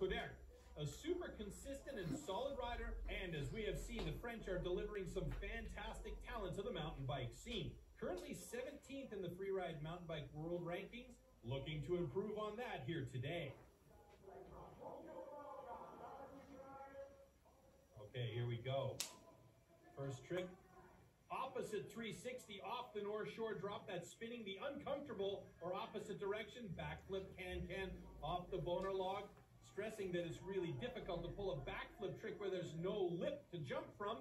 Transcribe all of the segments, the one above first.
Couder. A super consistent and solid rider, and as we have seen, the French are delivering some fantastic talent to the mountain bike scene. Currently 17th in the freeride mountain bike world rankings, looking to improve on that here today. Okay, here we go. First trick, opposite 360 off the North Shore drop. That's spinning the uncomfortable or opposite direction. Backflip can off the boner log. Stressing that it's really difficult to pull a backflip trick where there's no lip to jump from.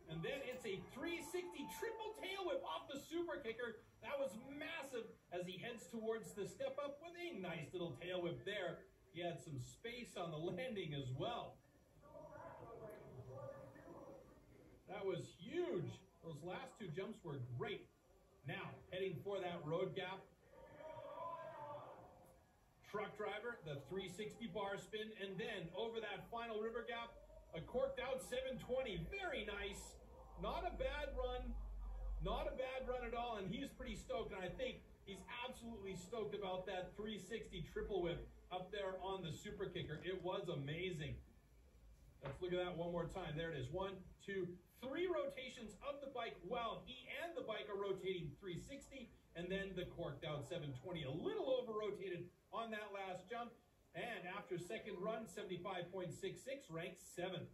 And then it's a 360 triple tail whip off the super kicker. That was massive as he heads towards the step up with a nice little tail whip there. He had some space on the landing as well. That was huge. Those last two jumps were great. Now, heading for that road gap. Truck driver, the 360 bar spin, and then over that final river gap, a corked out 720. Very nice. Not a bad run. Not a bad run at all, and he's pretty stoked, and I think he's absolutely stoked about that 360 triple whip up there on the super kicker. It was amazing. Let's look at that one more time. There it is. 1, 2, 3 rotations of the bike while he and the bike are rotating 360, and then the corked out 720. A little over rotated on that last jump, and after second run, 75.66, ranked 7th.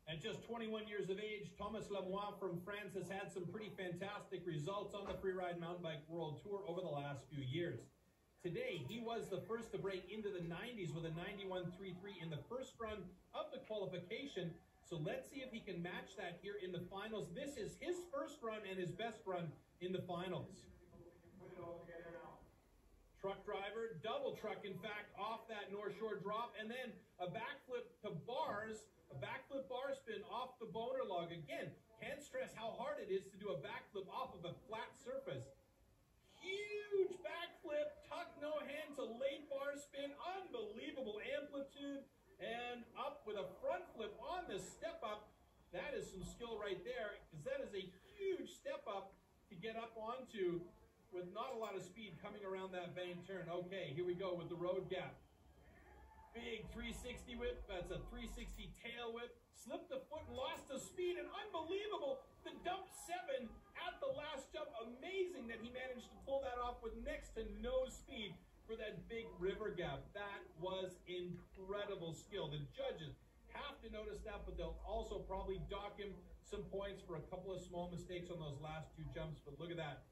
At just 21 years of age, Thomas Lemoine from France has had some pretty fantastic results on the Freeride Mountain Bike World Tour over the last few years. Today, he was the first to break into the 90s with a 91.33 in the first run of the qualification. So let's see if he can match that here in the finals. This is his first run and his best run in the finals. Truck driver, double truck, in fact, off that North Shore drop, and then a backflip to bars, a backflip bar spin off the boner log. Again, can't stress how hard it is to do a backflip off of a flat surface. Huge backflip, tuck, no hand to late bar spin, unbelievable amplitude, and up with a front flip on the step up. That is some skill right there, because that is a huge step up to get up onto with not a lot of speed coming around that bank turn. Okay, here we go with the road gap. Big 360 whip, that's a 360 tail whip. Slipped the foot and lost the speed, and unbelievable, the dump 7 at the last jump. Amazing that he managed to pull that off with next to no speed for that big river gap. That was incredible skill. The judges have to notice that, but they'll also probably dock him some points for a couple of small mistakes on those last two jumps. But look at that.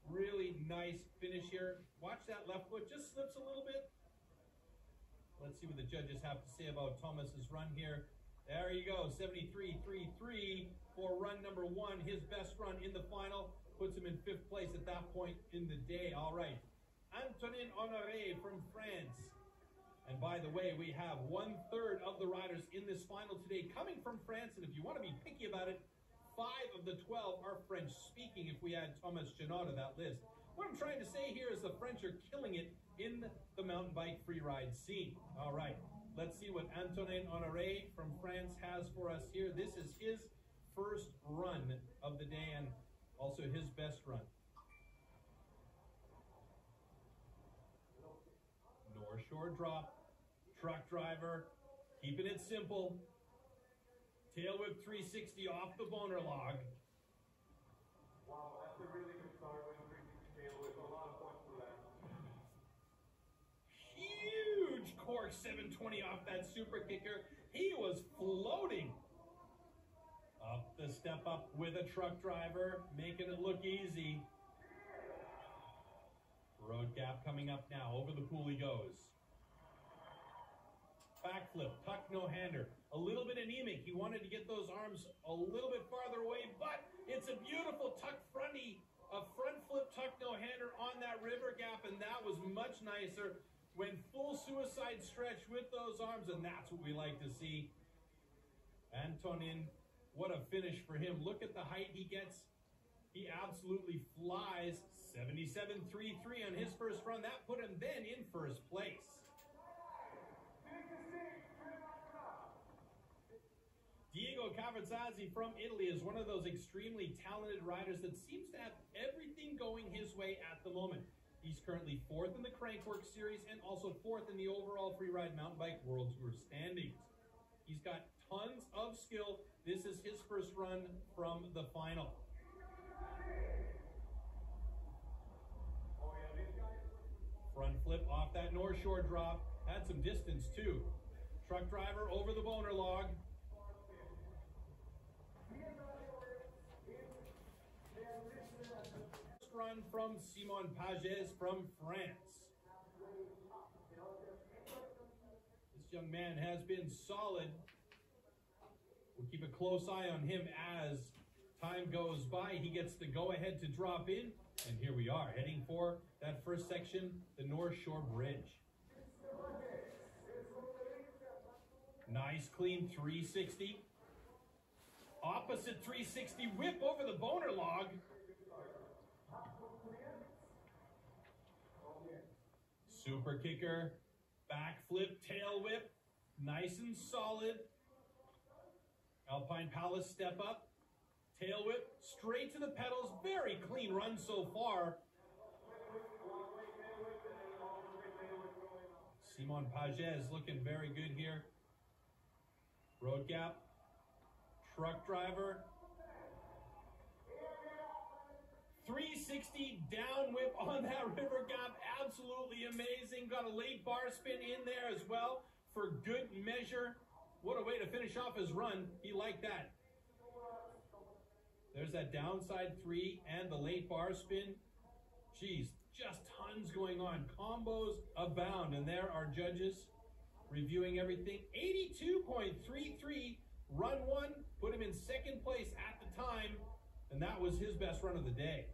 Really nice finish here. Watch that left foot, just slips a little bit. Let's see what the judges have to say about Thomas's run here. There you go, 73.33 for run number 1. His best run in the final puts him in 5th place at that point in the day. All right, Antonin Honoré from France. And by the way, we have 1/3 of the riders in this final today coming from France. And if you want to be picky about it, 5 of the 12 are French speaking if we add Thomas Janot to that list. What I'm trying to say here is the French are killing it in the mountain bike freeride scene. All right, let's see what Antonin Honoré from France has for us here. This is his first run of the day and also his best run. North Shore drop, truck driver, keeping it simple. Tail whip 360 off the boner log. Wow, that's a really good start with 360 tail whip. A lot of points for that. Huge cork 720 off that super kicker. He was floating. Up the step up with a truck driver, making it look easy. Road gap coming up now. Over the pool he goes. Backflip, tuck, no-hander. A little bit anemic. He wanted to get those arms a little bit farther away, but it's a beautiful tuck fronty, a front flip tuck, no-hander on that river gap, and that was much nicer. Went full suicide stretch with those arms, and that's what we like to see. Antonin, what a finish for him. Look at the height he gets. He absolutely flies. 77.33 on his first run. That put him then in first place. Diego Cavazzazzi from Italy is one of those extremely talented riders that seems to have everything going his way at the moment. He's currently 4th in the Crankwork Series and also 4th in the overall freeride mountain bike World Tour standings. He's got tons of skill. This is his first run from the final. Front flip off that North Shore drop. Had some distance too. Truck driver over the boner log. First run from Simon Pages from France. This young man has been solid. We'll keep a close eye on him as time goes by. He gets the go-ahead to drop in. And here we are, heading for that first section, the North Shore Bridge. Nice, clean 360. Opposite 360 whip over the boner log. Super kicker, backflip, tail whip. Nice and solid. Alpine Palace step up. Tail whip, straight to the pedals. Very clean run so far. Simon Pages looking very good here. Road gap. Truck driver. 360 down whip on that river gap. Absolutely amazing. Got a late bar spin in there as well for good measure. What a way to finish off his run. He liked that. There's that downside 3 and the late bar spin. Geez, just tons going on. Combos abound. And there are judges reviewing everything. 82.33 run 1. Put him in second place at the time. And that was his best run of the day.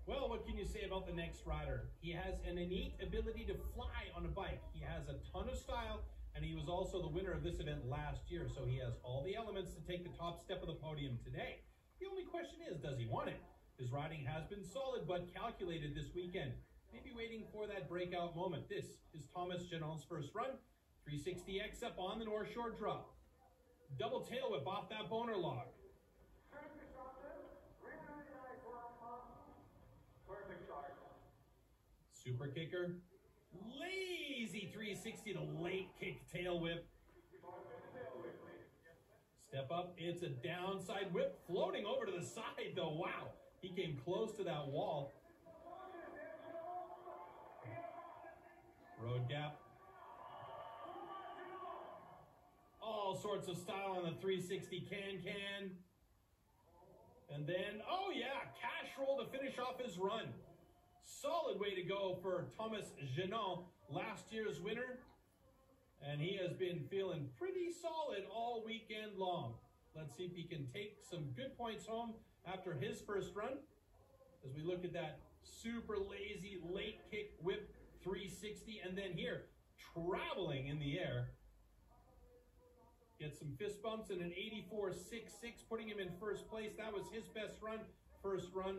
Well, what can you say about the next rider? He has an innate ability to fly on a bike. He has a ton of style. And he was also the winner of this event last year. So he has all the elements to take the top step of the podium today. The only question is, does he want it? His riding has been solid but calculated this weekend. Maybe waiting for that breakout moment. This is Thomas Genon's first run. 360X up on the North Shore drop. Double tail whip off that boner log. Super kicker. Lazy 360 to late kick tail whip. Step up, it's a downside whip, floating over to the side though. Wow, he came close to that wall. Road gap. All sorts of style on the 360 can. And then, oh yeah, cash roll to finish off his run. Solid way to go for Thomas Genon, last year's winner. And he has been feeling pretty solid all weekend long. Let's see if he can take some good points home after his first run. As we look at that super lazy late kick whip 360. And then here, traveling in the air. Get some fist bumps and an 84.66, putting him in first place. That was his best run, first run.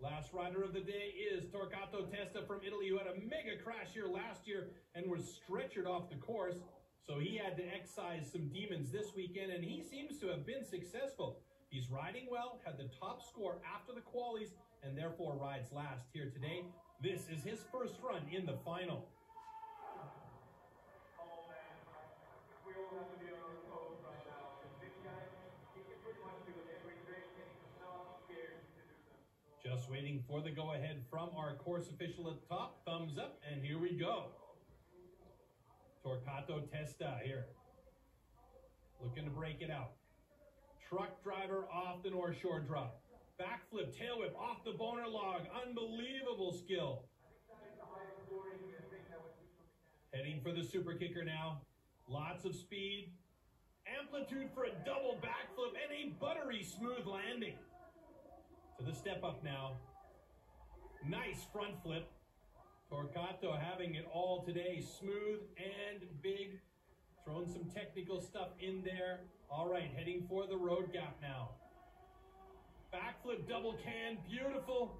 Last rider of the day is Torquato Testa from Italy, who had a mega crash here last year and was stretchered off the course. So he had to excise some demons this weekend, and he seems to have been successful. He's riding well, had the top score after the qualies, and therefore rides last here today. This is his first run in the final. Just waiting for the go-ahead from our course official at the top. Thumbs up, and here we go. Torquato Testa here. Looking to break it out. Truck driver off the North Shore drop. Backflip, tail whip off the boner log. Unbelievable skill. Heading for the super kicker now. Lots of speed. Amplitude for a double backflip and a buttery smooth landing. To the step up now. Nice front flip. Torquato having it all today. Smooth and big. Throwing some technical stuff in there. All right, heading for the road gap now. Backflip double can. Beautiful.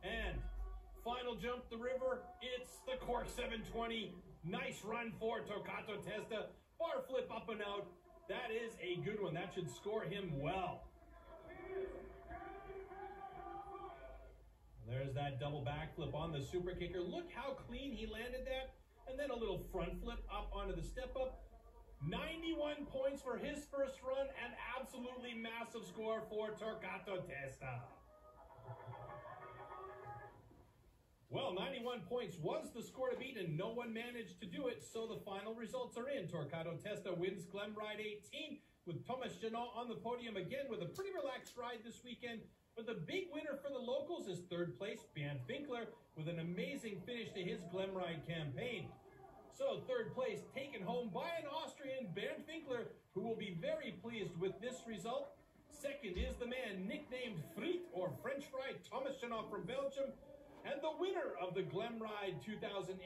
And final jump the river. It's the Cork 720. Nice run for Torquato Testa. Bar flip up and out. That is a good one. That should score him well. that double backflip on the super kicker. Look how clean he landed that. And then a little front flip up onto the step up. 91 points for his first run, and absolutely massive score for Torquato Testa. Well, 91 points was the score to beat, and no one managed to do it, so the final results are in. Torquato Testa wins Glen Ride 18, with Thomas Genot on the podium again with a pretty relaxed ride this weekend. But the big winner for the locals is third place, Bernd Winkler, with an amazing finish to his Glen Ride campaign. So third place taken home by an Austrian, Bernd Winkler, who will be very pleased with this result. Second is the man nicknamed Friet, or French Fry, Thomas Genot from Belgium. And the winner of the Glen Ride 2018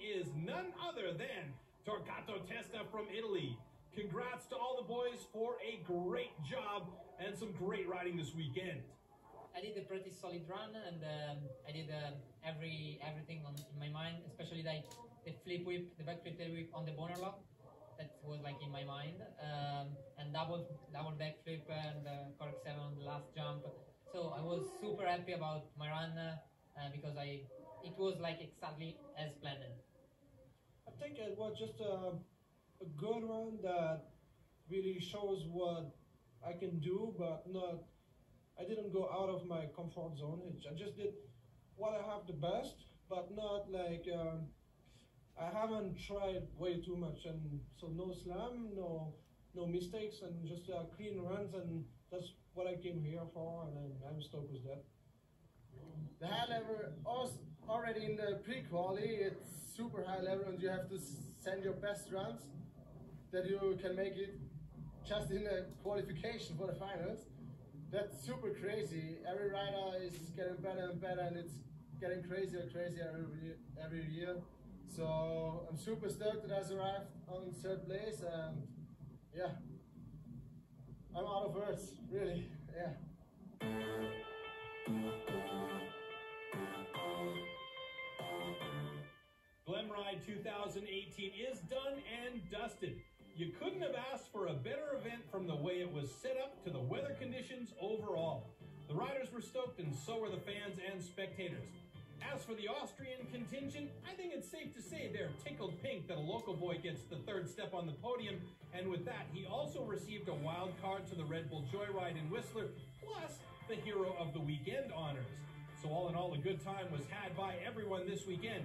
is none other than Torquato Testa from Italy. Congrats to all the boys for a great job and some great riding this weekend. I did a pretty solid run, and I did everything in my mind, especially like the flip whip, the back flip whip on the boner lock. That was like in my mind, and double back flip and cork 7 on the last jump. So I was super happy about my run. Because it was like exactly as planned. I think it was just a good run that really shows what I can do, but I didn't go out of my comfort zone. I just did what I have the best, but not like, I haven't tried way too much, and so no slam, no mistakes, and just clean runs, and that's what I came here for, and I'm stoked with that. The high level, already in the pre-quali, it's super high level, and you have to send your best runs that you can make it just in the qualification for the finals. That's super crazy. Every rider is getting better and better, and it's getting crazier and crazier every year. So I'm super stoked that I arrived on third place, and yeah, I'm out of words, really, yeah. Glen Ride 2018 is done and dusted. You couldn't have asked for a better event from the way it was set up to the weather conditions overall. The riders were stoked, and so were the fans and spectators. As for the Austrian contingent, I think it's safe to say they're tickled pink that a local boy gets the third step on the podium, and with that, he also received a wild card to the Red Bull Joyride in Whistler, plus the Hero of the Weekend honors. So all in all, a good time was had by everyone this weekend.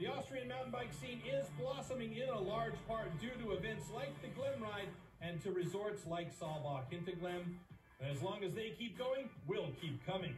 The Austrian mountain bike scene is blossoming in a large part due to events like the Glen Ride and to resorts like Saalbach Hinterglemm. As long as they keep going, we'll keep coming.